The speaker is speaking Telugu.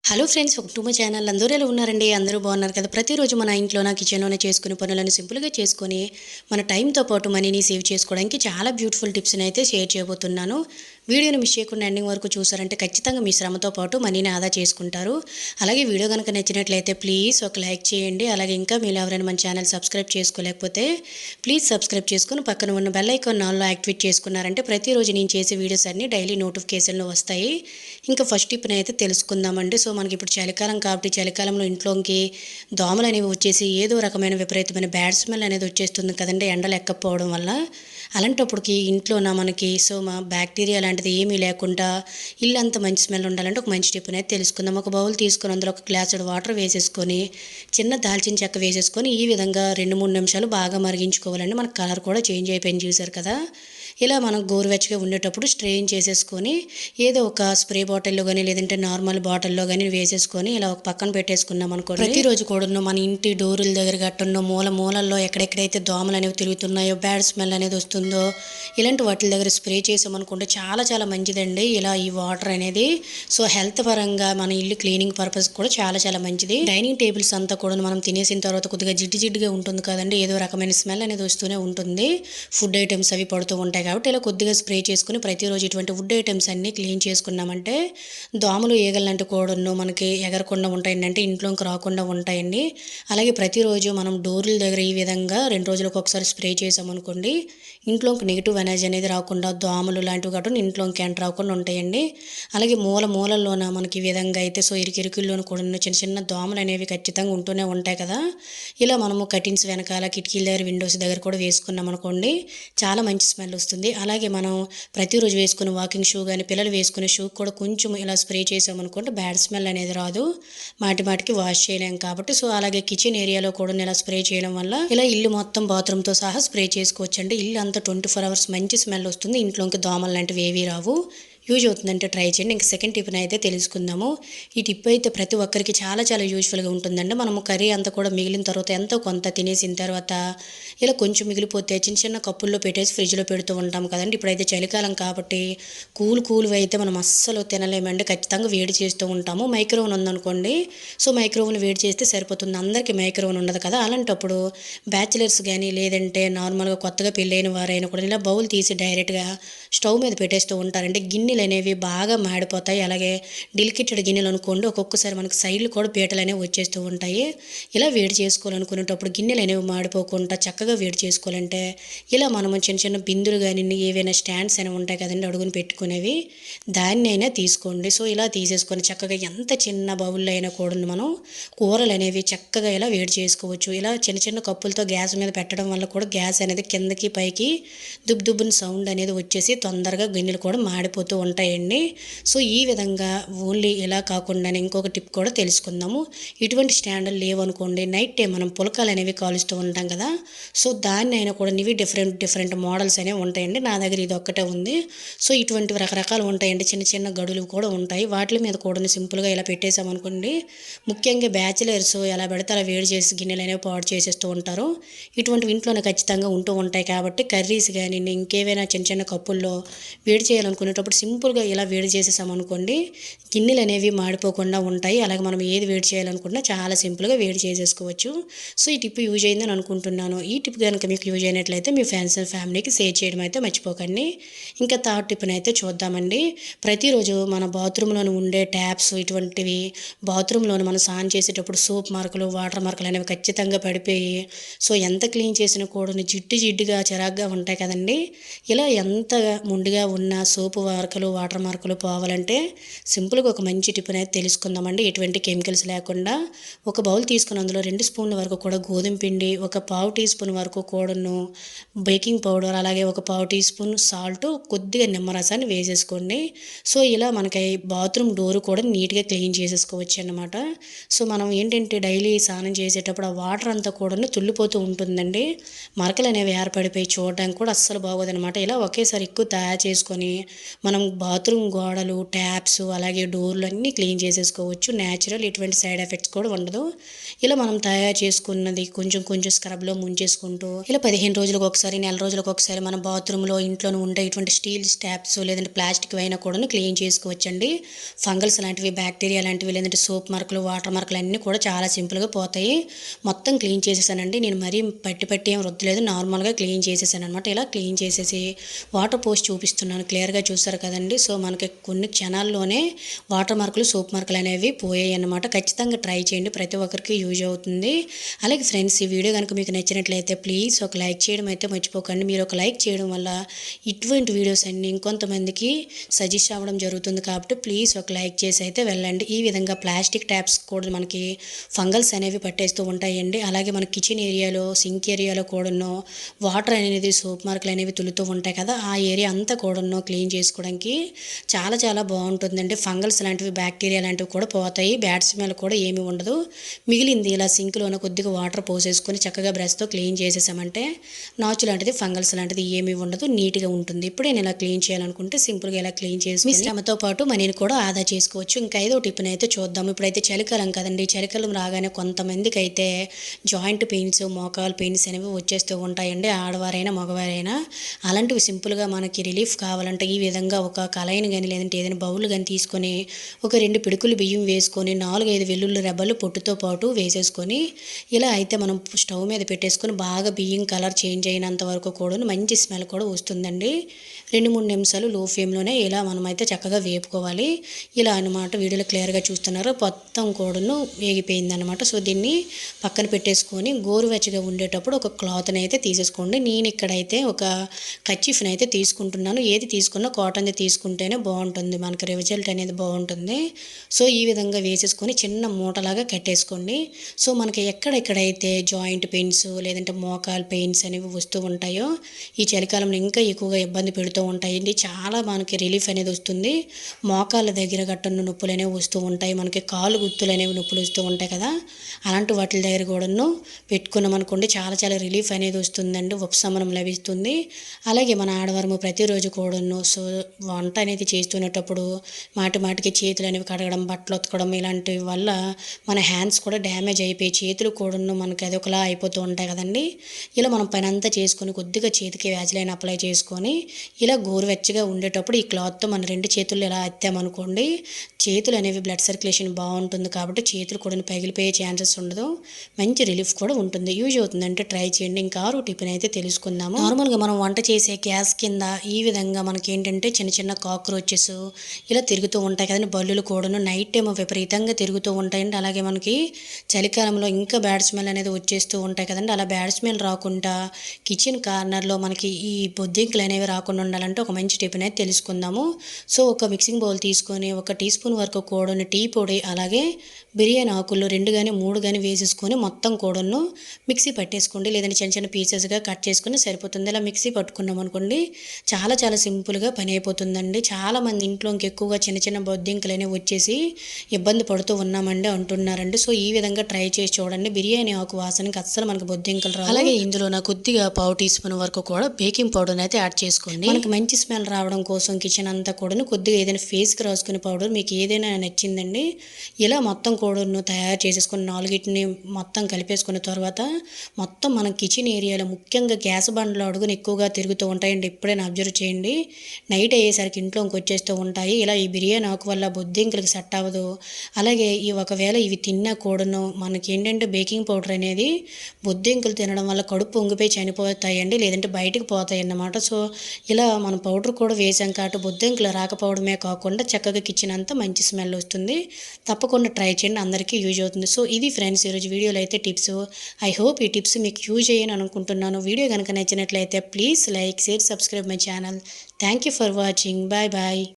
Hello friends, welcome to my channel. అందరూ ఎలా ఉన్నారండి? అందరూ బాగున్నారు కదా? ప్రతిరోజు మన ఇంట్లో కిచెన్లోనే చేసుకునే పనులను సింపుల్గా చేసుకొని మన టైంతో పాటు మనీని సేవ్ చేసుకోవడానికి చాలా బ్యూటిఫుల్ టిప్స్ని అయితే షేర్ చేయబోతున్నాను. వీడియోని మిస్ చేయకుండా ఎండింగ్ వరకు చూసారంటే ఖచ్చితంగా మీ శ్రమతో పాటు మనీని ఆదా చేసుకుంటారు. అలాగే వీడియో కనుక నచ్చినట్లయితే ప్లీజ్ ఒక లైక్ చేయండి. అలాగే ఇంకా మీరు ఎవరైనా మన ఛానల్ సబ్స్క్రైబ్ చేసుకోలేకపోతే ప్లీజ్ సబ్స్క్రైబ్ చేసుకుని పక్కన ఉన్న బెల్ ఐకాన్ ఆల్లో యాక్టివేట్ చేసుకున్నారంటే ప్రతిరోజు నేను చేసే వీడియోస్ అన్నీ డైలీ నోటిఫికేషన్లో వస్తాయి. ఇంకా ఫస్ట్ టిప్ని అయితే తెలుసుకుందామండి. సో మనకి ఇప్పుడు చలికాలం కాబట్టి చలికాలంలో ఇంట్లోకి దోమలు అనేవి వచ్చేసి ఏదో రకమైన విపరీతమైన బ్యాడ్ స్మెల్ అనేది వచ్చేస్తుంది కదండి, ఎండలు ఎక్కపోవడం వల్ల. అలాంటప్పటికి ఇంట్లోన మనకి మా బ్యాక్టీరియా లాంటిది ఏమీ లేకుండా ఇల్లు అంత మంచి స్మెల్ ఉండాలంటే ఒక మంచి టిప్ అనేది తెలుసుకుందాం. ఒక బౌల్ తీసుకొని అందులో ఒక గ్లాసుడు వాటర్ వేసేసుకొని చిన్న దాల్చిన చెక్క వేసేసుకొని ఈ విధంగా 2-3 నిమిషాలు బాగా మరిగించుకోవాలండి. మనకు కలర్ కూడా చేంజ్ అయిపోయింది, చూసారు కదా. ఇలా మనం గోరువెచ్చగా ఉండేటప్పుడు స్ట్రెయిన్ చేసేసుకొని ఏదో ఒక స్ప్రే బాటిల్లో కానీ లేదంటే నార్మల్ బాటిల్లో కానీ వేసేసుకొని ఇలా ఒక పక్కన పెట్టేసుకున్నాం అనుకోండి. ప్రతిరోజు కూడా మన ఇంటి డోరుల దగ్గర గట్టున్న మూలల్లో ఎక్కడెక్కడైతే దోమలు అనేవి తిరుగుతున్నాయో, బ్యాడ్ స్మెల్ అనేది వస్తుందో ఇలాంటి వాటి దగ్గర స్ప్రే చేసామనుకుంటే చాలా చాలా మంచిదండి. ఇలా ఈ వాటర్ అనేది హెల్త్ పరంగా మన ఇల్లు క్లీనింగ్ పర్పస్ కూడా చాలా చాలా మంచిది. డైనింగ్ టేబుల్స్ అంతా కూడా మనం తినేసిన తర్వాత కొద్దిగా జిడ్డుగా ఉంటుంది కదండి, ఏదో రకమైన స్మెల్ అనేది వస్తూనే ఉంటుంది. ఫుడ్ ఐటమ్స్ అవి పడుతూ ఉంటాయి కాబట్టి ఇలా కొద్దిగా స్ప్రే చేసుకుని ప్రతిరోజు ఇటువంటి వుడ్ ఐటమ్స్ అన్నీ క్లీన్ చేసుకున్నామంటే దోమలు ఈగలంటే కూడా మనకి ఎగరకుండా ఉంటాయండి, అంటే ఇంట్లోకి రాకుండా ఉంటాయండి. అలాగే ప్రతిరోజు మనం డోర్ల దగ్గర ఈ విధంగా 2 రోజులకు ఒకసారి స్ప్రే చేసామనుకోండి, ఇంట్లోకి నెగిటివ్ ఎనర్జీ అనేది రాకుండా దోమలు లాంటివి కాబట్టి ఇంట్లోకి ఎంటర్ రాకుండా ఉంటాయండి. అలాగే మూలల్లోన మనకి ఈ విధంగా అయితే ఇరుకిరుకుల్లోనూ కూడా చిన్న చిన్న దోమలు అనేవి ఖచ్చితంగా ఉంటూనే ఉంటాయి కదా. ఇలా మనము కటిన్స్ వెనకాల కిటికీల దగ్గర విండోస్ దగ్గర కూడా వేసుకున్నాం అనుకోండి, చాలా మంచి స్మెల్ వస్తుంది. అలాగే మనం ప్రతిరోజు వేసుకునే వాకింగ్ షూ కానీ పిల్లలు వేసుకునే షూ కూడా కొంచెం ఇలా స్ప్రే చేసామనుకుంటే బ్యాడ్ స్మెల్ అనేది రాదు, మాటికి వాష్ చేయలేం కాబట్టి. అలాగే కిచెన్ ఏరియాలో కూడా ఇలా స్ప్రే చేయడం వల్ల ఇలా ఇల్లు మొత్తం బాత్రూమ్తో సహా స్ప్రే చేసుకోవచ్చండి. ఇల్లు అంతా 24 అవర్స్ మంచి స్మెల్ వస్తుంది, ఇంట్లోకి దోమలు లాంటివి ఏవీ రావు. యూజ్ అవుతుందంటే ట్రై చేయండి. ఇంకా సెకండ్ టిప్ని అయితే తెలుసుకుందాము. ఈ టిప్ అయితే ప్రతి ఒక్కరికి చాలా చాలా యూజ్ఫుల్గా ఉంటుందండి. మనము కర్రీ అంతా కూడా మిగిలిన తర్వాత ఎంతో కొంత తినేసిన తర్వాత ఇలా కొంచెం మిగిలిపోతే చిన్న చిన్న కప్పుల్లో పెట్టేసి ఫ్రిడ్జ్లో పెడుతూ ఉంటాం కదండి. ఇప్పుడైతే చలికాలం కాబట్టి కూల్వి అయితే మనం అస్సలు తినలేమండి, ఖచ్చితంగా వేడి చేస్తూ ఉంటాము. మైక్రోవెన్ ఉందనుకోండి, మైక్రోవెన్ వేడి చేస్తే సరిపోతుంది. అందరికీ మైక్రోవెన్ ఉండదు కదా. అలాంటప్పుడు బ్యాచిలర్స్ కానీ లేదంటే నార్మల్గా కొత్తగా పెళ్ళైన వారైనా కూడా ఇలా బౌల్ తీసి డైరెక్ట్గా స్టవ్ మీద పెట్టేస్తూ ఉంటారంటే గిన్నెలు అనేవి బాగా మాడిపోతాయి. అలాగే డెలికేటెడ్ గిన్నెలు అనుకోండి, ఒక్కొక్కసారి మనకి సైడ్లు కూడా పీటలు అనేవి వచ్చేస్తూ ఉంటాయి. ఇలా వేడి చేసుకోవాలనుకునేటప్పుడు గిన్నెలు అనేవి మాడిపోకుండా చక్కగా వేడి చేసుకోవాలంటే ఇలా మనము చిన్న చిన్న బిందులు కానీ ఏవైనా స్టాండ్స్ అనేవి ఉంటాయి కదండి, అడుగుని పెట్టుకునేవి, దాన్ని అయినా తీసుకోండి. ఇలా తీసేసుకొని చక్కగా ఎంత చిన్న బౌల్లో అయినా కూడా మనం కూరలు అనేవి చక్కగా ఇలా వేడి చేసుకోవచ్చు. ఇలా చిన్న చిన్న కప్పులతో గ్యాస్ మీద పెట్టడం వల్ల కూడా గ్యాస్ అనేది కిందకి పైకి దుబ్బుని సౌండ్ అనేది వచ్చేసి తొందరగా గిన్నెలు కూడా మాడిపోతూ ఉంటాయండి. ఈ విధంగా ఓన్లీ ఇలా కాకుండా ఇంకొక టిప్ కూడా తెలుసుకుందాము. ఇటువంటి స్టాండ్లు లేవనుకోండి, నైట్ టైం మనం పులకాలు అనేవి కాలుస్తూ ఉంటాం కదా. దాన్ని అయినా కూడా ఇవి డిఫరెంట్ మోడల్స్ అనేవి ఉంటాయండి. నా దగ్గర ఇది ఒక్కటే ఉంది. ఇటువంటివి రకరకాలు ఉంటాయండి, చిన్న చిన్న గడులు కూడా ఉంటాయి. వాటి మీద కూడా సింపుల్గా ఇలా పెట్టేసామనుకోండి, ముఖ్యంగా బ్యాచిలర్స్ ఎలా పెడితే అలా వేడి చేసి గిన్నెలు అనేవి పాడు చేసేస్తూ ఉంటారు. ఇటువంటివి ఇంట్లోనే ఖచ్చితంగా ఉంటూ ఉంటాయి కాబట్టి కర్రీస్ కానీ ఇంకేవైనా చిన్న చిన్న కప్పుల్లో వేడి చేయాలనుకునేటప్పుడు సింపుల్గా ఇలా వేడి చేసేసామనుకోండి, గిన్నెలు అనేవి మాడిపోకుండా ఉంటాయి. అలాగే మనం ఏది వేడి చేయాలనుకున్నా చాలా సింపుల్గా వేడి చేసేసుకోవచ్చు. ఈ టిప్ యూజ్ అయిందని అనుకుంటున్నాను. ఈ టిప్ కనుక మీకు యూజ్ అయినట్లయితే మీ ఫ్రెండ్స్ అండ్ ఫ్యామిలీకి షేర్ చేయడం అయితే మర్చిపోకండి. ఇంకా థర్డ్ టిప్ని అయితే చూద్దామండి. ప్రతిరోజు మన బాత్రూంలోని ఉండే ట్యాప్స్ ఇటువంటివి బాత్రూంలోని మనం స్నానం చేసేటప్పుడు సోప్ మార్కులు వాటర్ మార్కులు అనేవి ఖచ్చితంగా పడిపోయి ఎంత క్లీన్ చేసినా కూడా జిడ్డుగా చిరాగ్గా ఉంటాయి కదండి. ఇలా ఎంత ముందుగా ఉన్న సోపు మార్కులు వాటర్ మార్కులు పోవాలంటే సింపుల్గా ఒక మంచి టిప్ అనేది తెలుసుకుందామండి. ఎటువంటి కెమికల్స్ లేకుండా ఒక బౌల్ తీసుకుని అందులో 2 స్పూన్ల వరకు కూడా గోధుమ పిండి, ఒక పావు టీ స్పూన్ వరకు కూడాను బేకింగ్ పౌడర్, అలాగే ఒక పావు టీ స్పూన్ సాల్ట్, కొద్దిగా నిమ్మరసాన్ని వేసేసుకోండి. ఇలా మనకి బాత్రూమ్ డోర్ కూడా నీట్గా క్లీన్ చేసేసుకోవచ్చు అన్నమాట. మనం ఏంటంటే డైలీ స్నానం చేసేటప్పుడు ఆ వాటర్ అంతా కూడా తుల్లిపోతూ ఉంటుందండి, మరకలు అనేవి ఏర్పడిపోయి చూడడానికి కూడా అస్సలు బాగోదనమాట. ఇలా ఒకేసారి ఎక్కువ తయారు చేసుకొని మనం బాత్రూమ్ గోడలు, ట్యాప్స్, అలాగే డోర్లు అన్నీ క్లీన్ చేసేసుకోవచ్చు. న్యాచురల్, ఎటువంటి సైడ్ ఎఫెక్ట్స్ కూడా ఉండదు. ఇలా మనం తయారు చేసుకున్నది కొంచెం కొంచెం స్క్రబ్లో ముంచేసుకుంటూ ఇలా 15 రోజులకు ఒకసారి, నెల రోజులకు ఒకసారి మన బాత్రూంలో ఇంట్లోనే ఉండే ఇటువంటి స్టీల్ ట్యాప్స్ లేదంటే ప్లాస్టిక్ అయినా కూడా క్లీన్ చేసుకోవచ్చండి. ఫంగల్స్ లాంటివి, బ్యాక్టీరియా లాంటివి, లేదంటే సోప్ మార్కులు, వాటర్ మార్కులు అన్నీ కూడా చాలా సింపుల్గా పోతాయి. మొత్తం క్లీన్ చేసేసానండి. నేను మరీ పట్టి ఏం రుద్దలేదు, నార్మల్గా క్లీన్ చేసేసాను అనమాట. ఇలా క్లీన్ చేసేసి వాటర్ పోసి చూపిస్తున్నాను, క్లియర్గా చూస్తారు కదండి. సో మనకి కొన్ని క్షణాల్లోనే వాటర్ మార్కులు, సోప్ మార్కులు అనేవి పోయాయి అన్నమాట. ఖచ్చితంగా ట్రై చేయండి, ప్రతి ఒక్కరికి యూజ్ అవుతుంది. అలాగే ఫ్రెండ్స్, ఈ వీడియో కనుక మీకు నచ్చినట్లయితే ప్లీజ్ ఒక లైక్ చేయడం అయితే మర్చిపోకండి. మీరు ఒక లైక్ చేయడం వల్ల ఇటువంటి వీడియోస్ అన్నీ ఇంకొంతమందికి సజెస్ట్ అవ్వడం జరుగుతుంది కాబట్టి ప్లీజ్ ఒక లైక్ చేసి అయితే వెళ్ళండి. ఈ విధంగా ప్లాస్టిక్ ట్యాప్స్ కూడా మనకి ఫంగల్స్ అనేవి పట్టేస్తూ ఉంటాయండి. అలాగే మన కిచెన్ ఏరియాలో, సింక్ ఏరియాలో కూడాను వాటర్ అనేది, సోప్ మార్కులు అనేవి తులుతూ ఉంటాయి కదా, ఆ ఏరియా అంతా కూడాను క్లీన్ చేసుకోవడానికి చాలా చాలా బాగుంటుందండి. ఫంగల్స్ లాంటివి, బ్యాక్టీరియా లాంటివి కూడా పోతాయి. బ్యాడ్ స్మెల్ కూడా ఏమీ ఉండదు. మిగిలింది ఇలా సింక్లోనే కొద్దిగా వాటర్ పోసేసుకొని చక్కగా బ్రష్తో క్లీన్ చేసేసామంటే నాచు లాంటిది, ఫంగల్స్ లాంటిది ఏమీ ఉండదు, నీట్గా ఉంటుంది. ఇప్పుడు నేను ఇలా క్లీన్ చేయాలనుకుంటే సింపుల్గా ఇలా క్లీన్ చేసి మీ శ్రమతో పాటు మనీని కూడా ఆదా చేసుకోవచ్చు. ఇంకా 5వ టిప్ని అయితే చూద్దాం. ఇప్పుడైతే చలికాలం కదండి. చలికాలం రాగానే కొంతమందికి అయితే జాయింట్ పెయిన్స్, మోకాలు పెయిన్స్ అనేవి వచ్చేస్తూ ఉంటాయండి, ఆడవారైనా మగవారైనా. అలాంటివి సింపుల్గా మనకి రిలీఫ్ కావాలంటే ఈ విధంగా ఒక కళాయిని కానీ లేదంటే ఏదైనా బౌల్ కానీ తీసుకొని ఒక 2 పిడుకులు బియ్యం వేసుకొని 4-5 వెల్లుల్లి రెబ్బలు పొట్టుతో పాటు వేసేసుకొని ఇలా అయితే మనం స్టవ్ మీద పెట్టేసుకొని బాగా బియ్యం కలర్ చేంజ్ అయినంత వరకు కూడా మంచి స్మెల్ కూడా వస్తుందండి. 2-3 నిమిషాలు లో ఫ్లేమ్లోనే ఇలా మనమైతే చక్కగా వేపుకోవాలి. ఇలా అనమాట. వీడియోలో క్లియర్గా చూస్తున్నారు, మొత్తం కూడాను వేగిపోయిందనమాట. సో దీన్ని పక్కన పెట్టేసుకొని గోరువెచ్చగా ఉండేటప్పుడు ఒక క్లాత్ని అయితే తీసేసుకోండి. నేను ఇక్కడైతే ఒక కర్చీఫ్ని అయితే తీసుకుంటున్నాను. ఏది తీసుకున్నా కాటన్ది తీసుకుంటేనే బాగుంటుంది, మనకి రిజల్ట్ అనేది బాగుంటుంది. సో ఈ విధంగా వేసేసుకొని చిన్న మూటలాగా కట్టేసుకోండి. సో మనకి ఎక్కడెక్కడైతే జాయింట్ పెయిన్స్ లేదంటే మోకాలు పెయిన్స్ అనేవి వస్తూ ఉంటాయో ఈ చలికాలంలో ఇంకా ఎక్కువగా ఇబ్బంది పెడుతూ ఉంటాయండి. చాలా మనకి రిలీఫ్ అనేది వస్తుంది. మోకాళ్ళ దగ్గర గట్టను నొప్పులు అనేవి వస్తూ ఉంటాయి, మనకి కాలు గుర్తులు అనేవి నొప్పులు వస్తూ ఉంటాయి కదా, అలాంటి వాటి దగ్గర కూడాను పెట్టుకున్నాం అనుకోండి చాలా చాలా రిలీఫ్ అనేది వస్తుందండి, ఉపశమనం లభిస్తుంది. అలాగే మన ఆడవారము ప్రతిరోజు కూడాను సో వంట అనేది చేస్తున్నప్పుడు మాటికి చేతులు అనేవి కడగడం, బట్టలు ఉతకడం ఇలాంటి వల్ల మన హ్యాండ్స్ కూడా డ్యామేజ్ అయిపోయి చేతులు కూడాను మనకి అది ఒకలా అయిపోతూ ఉంటాయి కదండి. ఇలా మనం పని అంతా చేసుకొని కొద్దిగా చేతికి వ్యాజ్లైన్ అప్లై చేసుకొని ఇలా గోరువెచ్చగా ఉండేటప్పుడు ఈ క్లాత్తో మన 2 చేతులు ఇలా అత్తామనుకోండి చేతులు అనేవి బ్లడ్ సర్క్యులేషన్ బాగుంటుంది కాబట్టి చేతులు కూడా పగిలిపోయే ఛాన్సెస్ ఉండదు, మంచి రిలీఫ్ కూడా ఉంటుంది. యూజ్ అవుతుందంటే ట్రై చేయండి. ఇంకా 6వ టిప్ని అయితే తెలుసుకుందాము. నార్మల్గా మనం వంట చేసే గ్యాస్ కింద ఈ విధంగా మనకి ఏంటంటే చిన్న చిన్న కాక్రోచెస్ ఇలా తిరుగుతూ ఉంటాయి కదండి, బల్లులు కూడాను నైట్ టైం విపరీతంగా తిరుగుతూ ఉంటాయండి. అలాగే మనకి చలికాలంలో ఇంకా బ్యాడ్ స్మెల్ అనేది వచ్చేస్తూ ఉంటాయి కదండి. అలా బ్యాడ్ స్మెల్ రాకుండా కిచెన్ కార్నర్లో మనకి ఈ బొద్దింకలు అనేవి రాకుండా ఉండాలంటే ఒక మంచి టిప్ అనేది తెలుసుకుందాము. సో ఒక మిక్సింగ్ బౌల్ తీసుకొని 1 టీ స్పూన్ వరకు కూడాను టీ పొడి, అలాగే బిర్యానీ ఆకుల్లో 2 కానీ 3 కానీ వేసేసుకొని మొత్తం కూడాను మిక్సీ పట్టేసుకోండి. లేదంటే చిన్న చిన్న పీసెస్గా కట్ చేసుకుని సరిపోతుంది. ఇలా మిక్సీ పట్టుకున్నాం అనుకోండి చాలా చాలా సింపుల్గా పని అయిపోతుందండి. చాలామంది ఇంట్లో ఎక్కువగా చిన్న చిన్న బొద్దింకలు అనేవి వచ్చేసి ఇబ్బంది పడుతూ ఉన్నామండి అంటున్నారండి. సో ఈ విధంగా ట్రై చేసి చూడండి. బిర్యానీ ఆకు వాసనకి అస్సలు మనకు బొద్దింకలు రావు. అలాగే ఇందులో నా కొద్దిగా పావు టీ స్పూన్ వరకు కూడా బేకింగ్ పౌడర్ అయితే యాడ్ చేసుకోండి. మనకి మంచి స్మెల్ రావడం కోసం కిచెన్ అంతా కూడా కొద్దిగా ఏదైనా ఫేస్కి రాసుకునే పౌడర్ మీకు ఏదైనా నచ్చిందండి. ఇలా మొత్తం కూడాను తయారు చేసేసుకుని 4టిని మొత్తం కలిపేసుకున్న తర్వాత మొత్తం మనం కిచెన్ ఏరియాలో ముఖ్యంగా గ్యాస్ బండ్లు అడుగుని ఎక్కువగా తిరుగుతూ ఉంటాయండి. ఎప్పుడైనా అబ్జర్వ్ చేయండి, నైట్ అయ్యేసరికి ఇంట్లోకి వచ్చేస్తూ ఉంటాయి. ఇలా ఈ బిర్యానీ ఆకు వల్ల బొద్దింకలకి సెట్ అవ్వదు. అలాగే ఈ ఒకవేళ ఇవి తిన్నా కూడాను మనకి ఏంటంటే బేకింగ్ పౌడర్ అనేది బొద్దింకలు తినడం వల్ల కడుపు పొంగిపోయి చనిపోతాయండి, లేదంటే బయటకు పోతాయి అన్నమాట. సో ఇలా మనం పౌడర్ కూడా వేసాం కాబట్టి బొద్దింకలు రాకపోవడమే కాకుండా చక్కగా కిచెన్ అంతా మంచి స్మెల్ వస్తుంది. తప్పకుండా ట్రై చేయండి, అందరికీ యూజ్ అవుతుంది. సో ఇది ఫ్రెండ్స్ ఈరోజు వీడియోలో అయితే టిప్స్. ఐ హోప్ ఈ టిప్స్ మీకు యూజ్ అయ్యని అనుకుంటున్నాను. వీడియో కనుక నచ్చినట్లయితే please like, share, subscribe my channel. Thank you for watching. Bye bye.